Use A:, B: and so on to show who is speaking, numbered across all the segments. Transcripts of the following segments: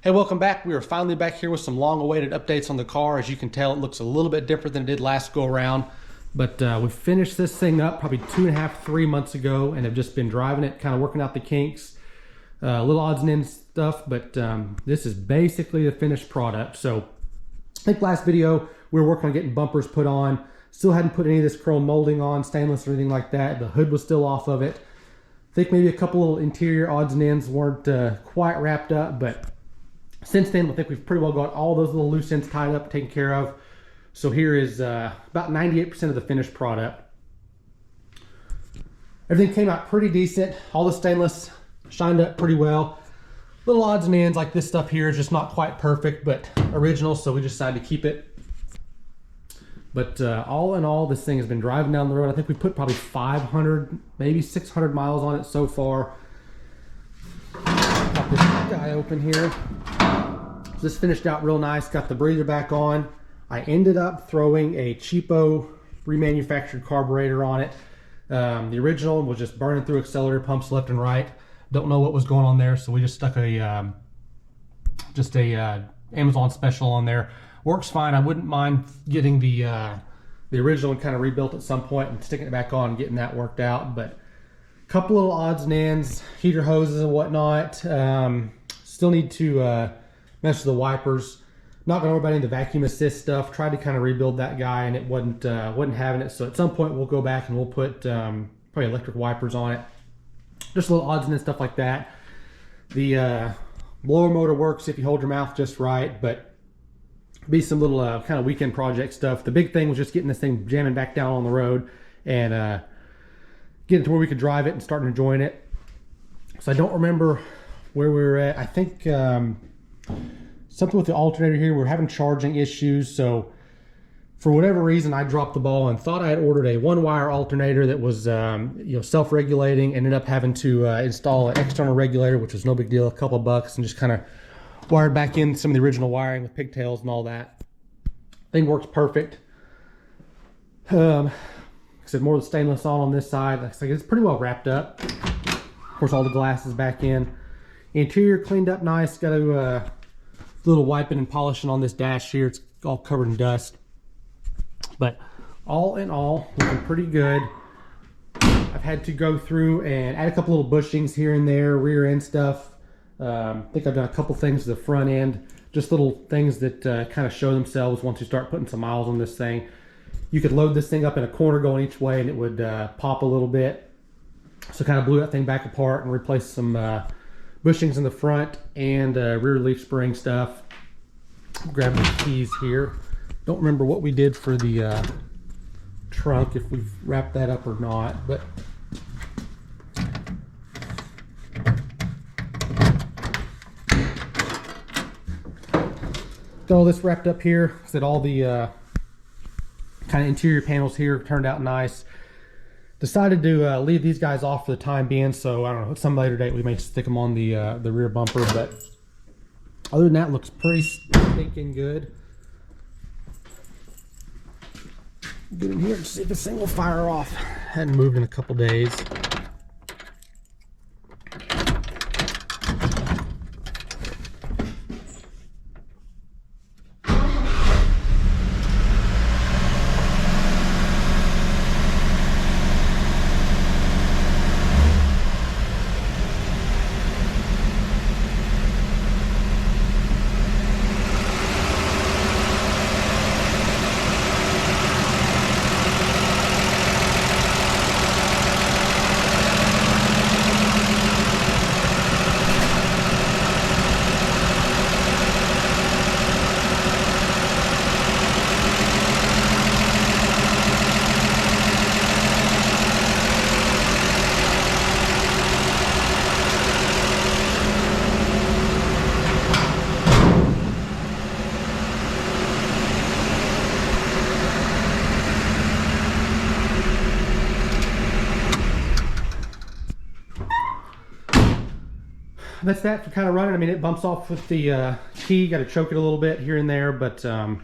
A: Hey, welcome back. We are finally back here with some long-awaited updates on the car. As you can tell, it looks a little bit different than it did last go around. But we finished this thing up probably 2.5, 3 months ago and have just been driving it, kind of working out the kinks. Little odds and ends stuff, but this is basically the finished product. So I think last video we were working on getting bumpers put on. Still hadn't put any of this chrome molding on, stainless or anything like that. The hood was still off of it. I think maybe a couple little interior odds and ends weren't quite wrapped up, but since then, I think we've pretty well got all those little loose ends tied up, taken care of. So here is about 98% of the finished product. Everything came out pretty decent. All the stainless shined up pretty well. Little odds and ends like this stuff here is just not quite perfect, but original, so we decided to keep it. But all in all, this thing has been driving down the road. I think we put probably 500, maybe 600 miles on it so far. Pop this guy open here. So this finished out real nice. Got the breather back on. I ended up throwing a cheapo remanufactured carburetor on it. The original was just burning through accelerator pumps left and right. Don't know what was going on there, so we just stuck a Amazon special on there. Works fine. I wouldn't mind getting the original and kind of rebuilt at some point and sticking it back on and getting that worked out. But a couple little odds and ends, heater hoses and whatnot. Still need to mess with the wipers. Not gonna worry about any of the vacuum assist stuff. Tried to kind of rebuild that guy and it wasn't having it. So at some point we'll go back and we'll put probably electric wipers on it. Just little odds and ends, stuff like that. The blower motor works if you hold your mouth just right, but be some little kind of weekend project stuff. The big thing was just getting this thing jamming back down on the road and getting to where we could drive it and starting enjoying it. So I don't remember where we were at. I think something with the alternator here. We're having charging issues. So for whatever reason, I dropped the ball and thought I had ordered a one-wire alternator that was self-regulating. Ended up having to install an external regulator, which was no big deal, a couple of bucks, and just kind of wired back in some of the original wiring with pigtails and all that. Thing works perfect. Like I said, more of the stainless on this side. Like I said, it's pretty well wrapped up. Of course, all the glass is back in. Interior cleaned up nice. Got a little wiping and polishing on this dash here. It's all covered in dust. But all in all, looking pretty good. I've had to go through and add a couple little bushings here and there, rear end stuff. I think I've done a couple things to the front end, just little things that kind of show themselves once you start putting some miles on this thing. You could load this thing up in a corner going each way and it would pop a little bit. So kind of blew that thing back apart and replaced some bushings in the front and rear leaf spring stuff. Grab the keys here. Don't remember what we did for the trunk, if we've wrapped that up or not, but got all this wrapped up here. Said all the kind of interior panels here turned out nice. Decided to leave these guys off for the time being, so I don't know, at some later date we may stick them on the rear bumper, but other than that, looks pretty stinking good. Get in here and see if this thing will fire off. Hadn't moved in a couple days. That's that for kind of running. I mean, it bumps off with the key. Got to choke it a little bit here and there, but like I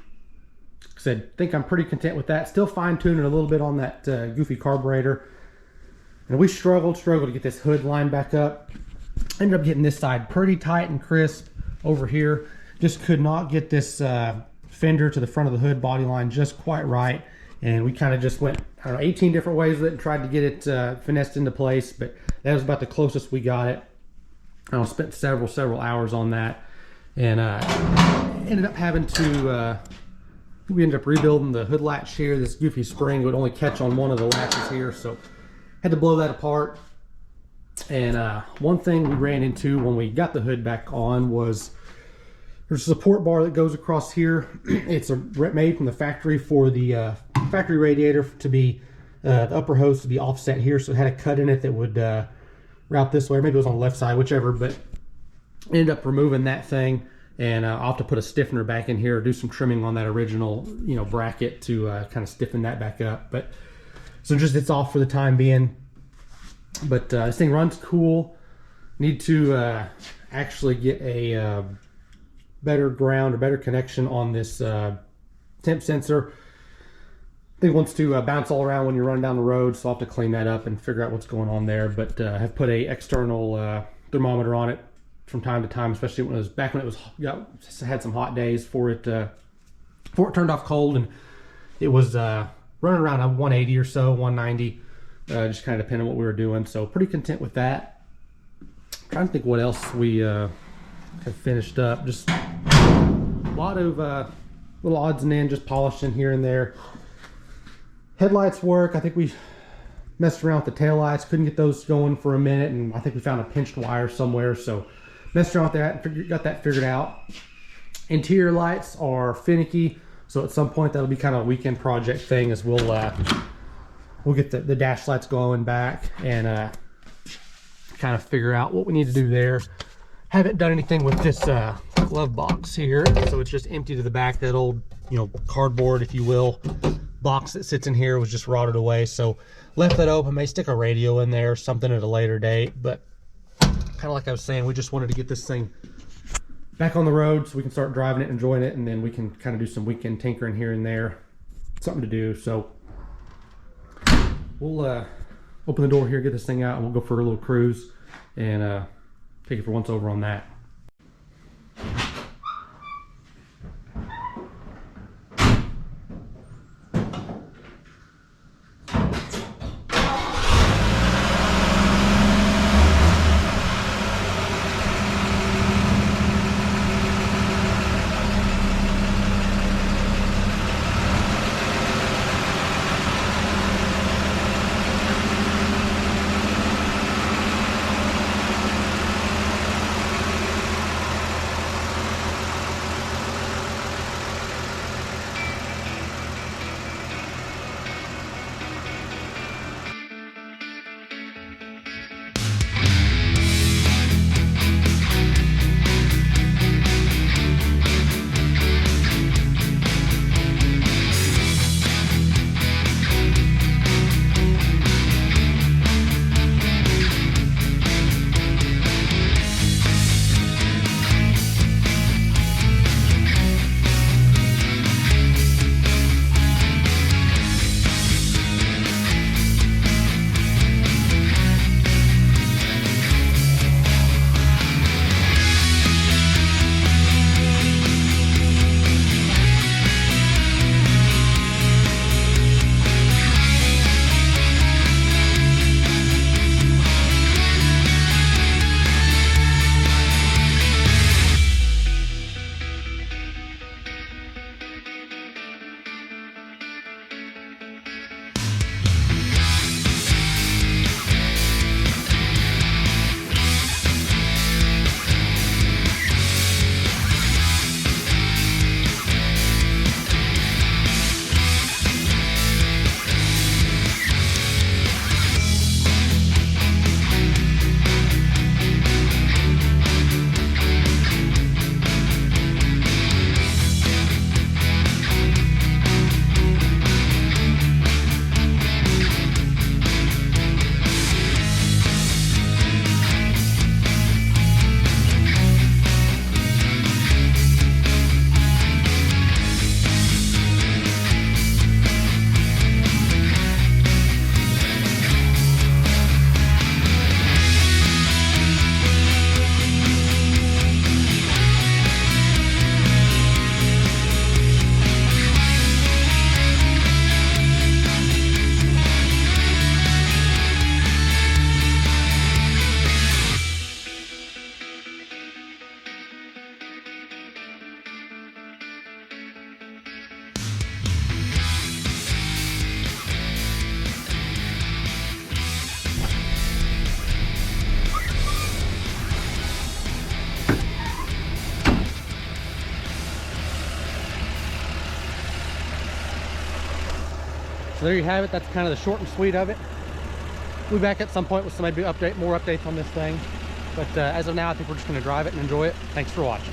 A: said, think I'm pretty content with that. Still fine-tuning a little bit on that goofy carburetor. And we struggled to get this hood lined back up. Ended up getting this side pretty tight and crisp. over here. Just could not get this fender to the front of the hood body line just quite right. And we kind of just went, I don't know, 18 different ways with it and tried to get it finessed into place, but that was about the closest we got it. I spent several hours on that, and ended up having to, we ended up rebuilding the hood latch here. This goofy spring would only catch on one of the latches here, so had to blow that apart. And one thing we ran into when we got the hood back on was there's a support bar that goes across here. It's made from the factory for the factory radiator to be, the upper hose to be offset here, so it had a cut in it that would route this way, or maybe it was on the left side, whichever, but ended up removing that thing, and I'll have to put a stiffener back in here, do some trimming on that original, you know, bracket to kind of stiffen that back up. But so just it's off for the time being. But this thing runs cool. Need to actually get a better ground or better connection on this temp sensor. I think it wants to bounce all around when you're running down the road, so I'll have to clean that up and figure out what's going on there. But have put a external thermometer on it from time to time, especially when it was back when it was had some hot days before it turned off cold, and it was running around a 180 or so, 190, just kind of depending on what we were doing. So pretty content with that. Trying to think what else we have finished up. Just a lot of little odds and ends, just polishing here and there. Headlights work. I think we messed around with the taillights, couldn't get those going for a minute, and I think we found a pinched wire somewhere, so messed around with that and got that figured out. Interior lights are finicky, so at some point that'll be kind of a weekend project thing, as we'll get the dash lights going back and kind of figure out what we need to do there. Haven't done anything with this glove box here, so it's just empty to the back. That old, you know, cardboard, if you will, box that sits in here was just rotted away, so left that open. May stick a radio in there or something at a later date, but kind of like I was saying, we just wanted to get this thing back on the road so we can start driving it, enjoying it, and then we can kind of do some weekend tinkering here and there. Something to do. So we'll open the door here, get this thing out, and we'll go for a little cruise and take it for once over on that. So there you have it. That's kind of the short and sweet of it. We'll be back at some point with some maybe more updates on this thing. But as of now, I think we're just going to drive it and enjoy it. Thanks for watching.